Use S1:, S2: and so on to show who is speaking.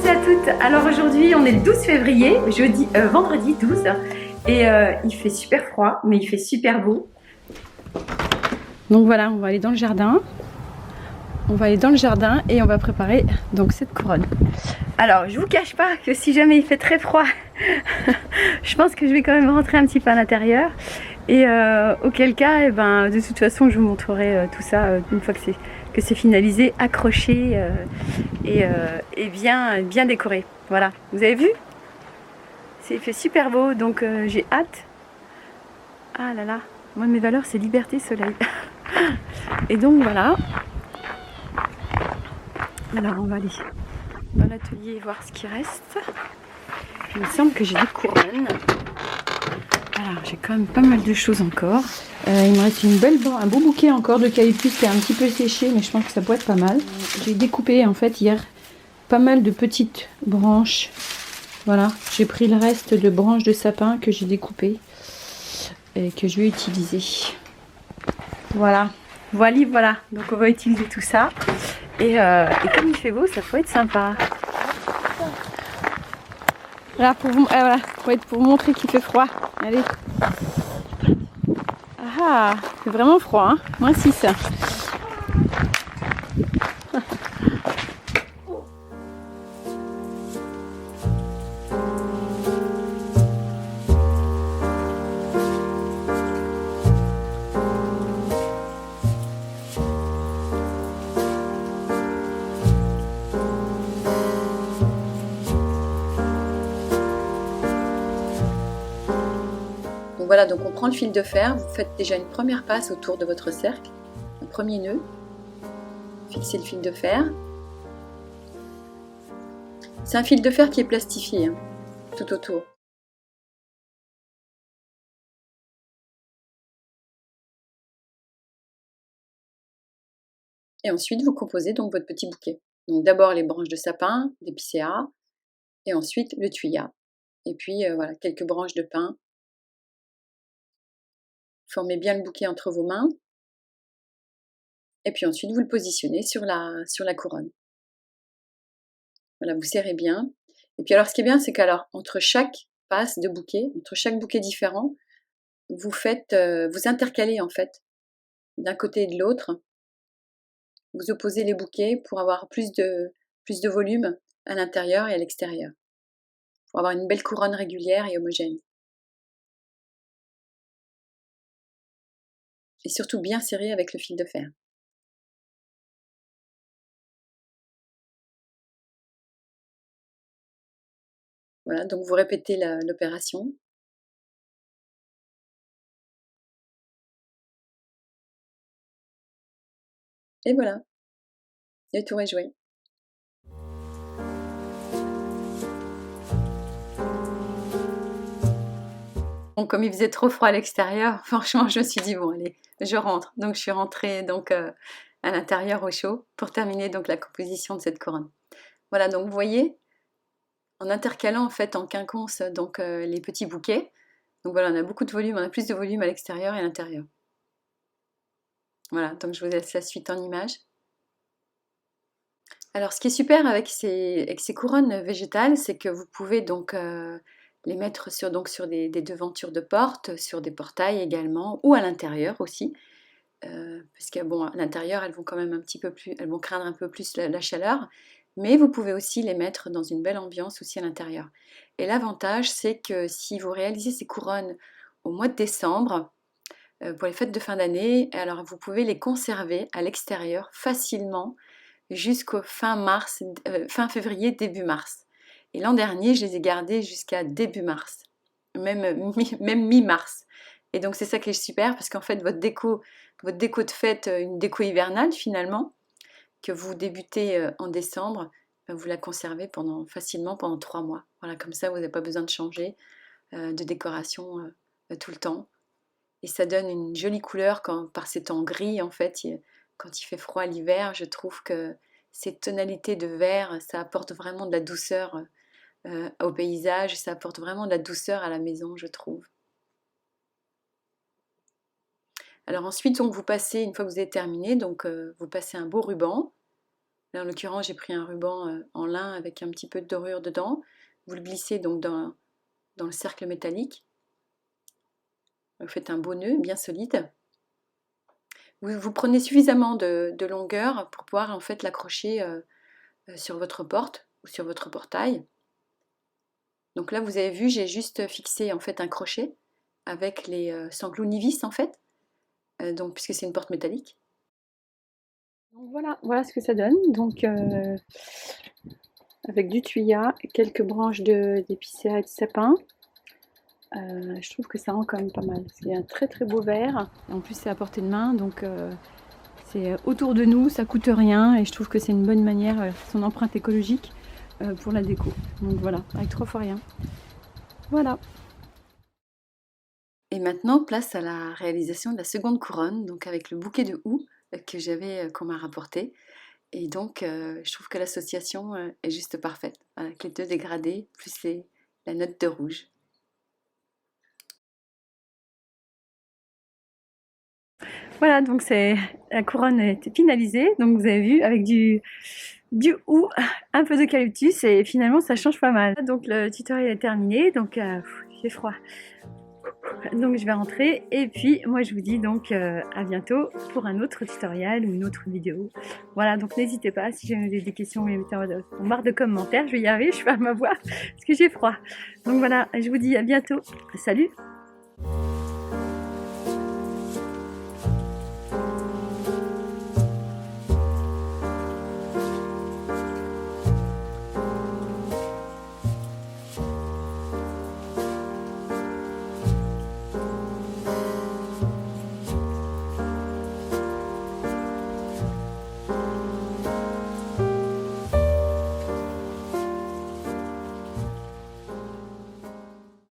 S1: tous et à toutes. Alors aujourd'hui on est le 12 février, vendredi 12 et il fait super froid mais il fait super beau. Donc voilà, on va aller dans le jardin. On va aller dans le jardin et on va préparer donc cette couronne. Alors je vous cache pas que si jamais il fait très froid, je pense que je vais quand même rentrer un petit peu à l'intérieur. Et auquel cas, de toute façon je vous montrerai tout ça une fois que c'est finalisé, accroché et bien décoré. Voilà, vous avez vu? Il fait super beau, donc j'ai hâte. Ah là là, moi mes valeurs c'est liberté, soleil. Et donc voilà. Alors on va aller dans l'atelier voir ce qui reste. Il me semble que j'ai des couronnes. Alors j'ai quand même pas mal de choses encore. Il me reste un beau bouquet encore de calyptus qui est un petit peu séché, mais je pense que ça pourrait être pas mal. J'ai découpé en fait hier pas mal de petites branches. Voilà, j'ai pris le reste de branches de sapin que j'ai découpées et que je vais utiliser. Voilà, voilà. Donc on va utiliser tout ça. Et comme il fait beau, ça peut être sympa. Là pour vous, pour vous montrer qu'il fait froid. Allez. Ah, c'est vraiment froid, hein. -6. Donc voilà, donc on prend le fil de fer, vous faites déjà une première passe autour de votre cercle, un premier nœud, fixez le fil de fer. C'est un fil de fer qui est plastifié, hein, tout autour. Et ensuite vous composez donc votre petit bouquet. Donc d'abord les branches de sapin, d'épicéa, et ensuite le thuya. Et puis voilà, quelques branches de pin. Formez bien le bouquet entre vos mains. Et puis ensuite vous le positionnez sur la couronne. Voilà, vous serrez bien. Et puis alors ce qui est bien, c'est qu'alors entre chaque passe de bouquet, entre chaque bouquet différent, vous intercalez en fait d'un côté et de l'autre. Vous opposez les bouquets pour avoir plus de volume à l'intérieur et à l'extérieur, pour avoir une belle couronne régulière et homogène. Et surtout bien serré avec le fil de fer. Voilà, donc vous répétez l'opération. Et voilà, le tour est joué. Bon, comme il faisait trop froid à l'extérieur, franchement, je me suis dit, bon, allez, je rentre. Donc, je suis rentrée à l'intérieur au chaud pour terminer donc la composition de cette couronne. Voilà, donc vous voyez, en intercalant en fait en quinconce donc les petits bouquets. Donc voilà, on a beaucoup de volume, on a plus de volume à l'extérieur et à l'intérieur. Voilà, donc je vous laisse la suite en images. Alors, ce qui est super avec ces couronnes végétales, c'est que vous pouvez donc les mettre sur des devantures de portes, sur des portails également, ou à l'intérieur aussi. Parce que bon, à l'intérieur, elles vont quand même elles vont craindre un peu plus la chaleur, mais vous pouvez aussi les mettre dans une belle ambiance aussi à l'intérieur. Et l'avantage, c'est que si vous réalisez ces couronnes au mois de décembre, pour les fêtes de fin d'année, alors vous pouvez les conserver à l'extérieur facilement jusqu'au fin février, début mars. Et l'an dernier, je les ai gardés jusqu'à début mars, même mi-mars. Et donc c'est ça qui est super, parce qu'en fait votre déco de fête, une déco hivernale finalement, que vous débutez en décembre, vous la conservez facilement pendant 3 mois. Voilà, comme ça vous n'avez pas besoin de changer de décoration tout le temps. Et ça donne une jolie couleur par ces tons gris en fait. Quand il fait froid l'hiver, je trouve que ces tonalités de vert, ça apporte vraiment de la douceur au paysage, ça apporte vraiment de la douceur à la maison, je trouve. Alors ensuite, donc, une fois que vous avez terminé, donc, vous passez un beau ruban Là, en l'occurrence, j'ai pris un ruban en lin avec un petit peu de dorure dedans. Vous le glissez donc dans le cercle métallique. Vous faites un beau nœud bien solide. Vous prenez suffisamment de longueur pour pouvoir en fait l'accrocher sur votre porte ou sur votre portail. Donc là, vous avez vu, j'ai juste fixé en fait un crochet avec les sanglots Nivis en fait, donc puisque c'est une porte métallique.
S2: Donc voilà ce que ça donne. Donc avec du thuya, quelques branches d'épicéa et de sapin. Je trouve que ça rend quand même pas mal. C'est un très très beau verre. En plus c'est à portée de main, donc c'est autour de nous, ça coûte rien et je trouve que c'est une bonne manière, son empreinte écologique pour la déco. Donc voilà, avec 3 fois rien. Voilà.
S1: Et maintenant, place à la réalisation de la seconde couronne, donc avec le bouquet de houx qu'on m'a rapporté. Et donc, je trouve que l'association est juste parfaite, avec les deux dégradés, plus la note de rouge.
S2: Voilà, donc la couronne est finalisée. Donc vous avez vu avec du houx, un peu d'eucalyptus et finalement ça change pas mal. Donc le tutoriel est terminé, donc j'ai froid. Donc je vais rentrer et puis moi je vous dis donc à bientôt pour un autre tutoriel ou une autre vidéo. Voilà, donc n'hésitez pas si j'ai des questions, mettez en barre de commentaires, je vais y arriver, je vais pas ma voix parce que j'ai froid. Donc voilà, je vous dis à bientôt. Salut!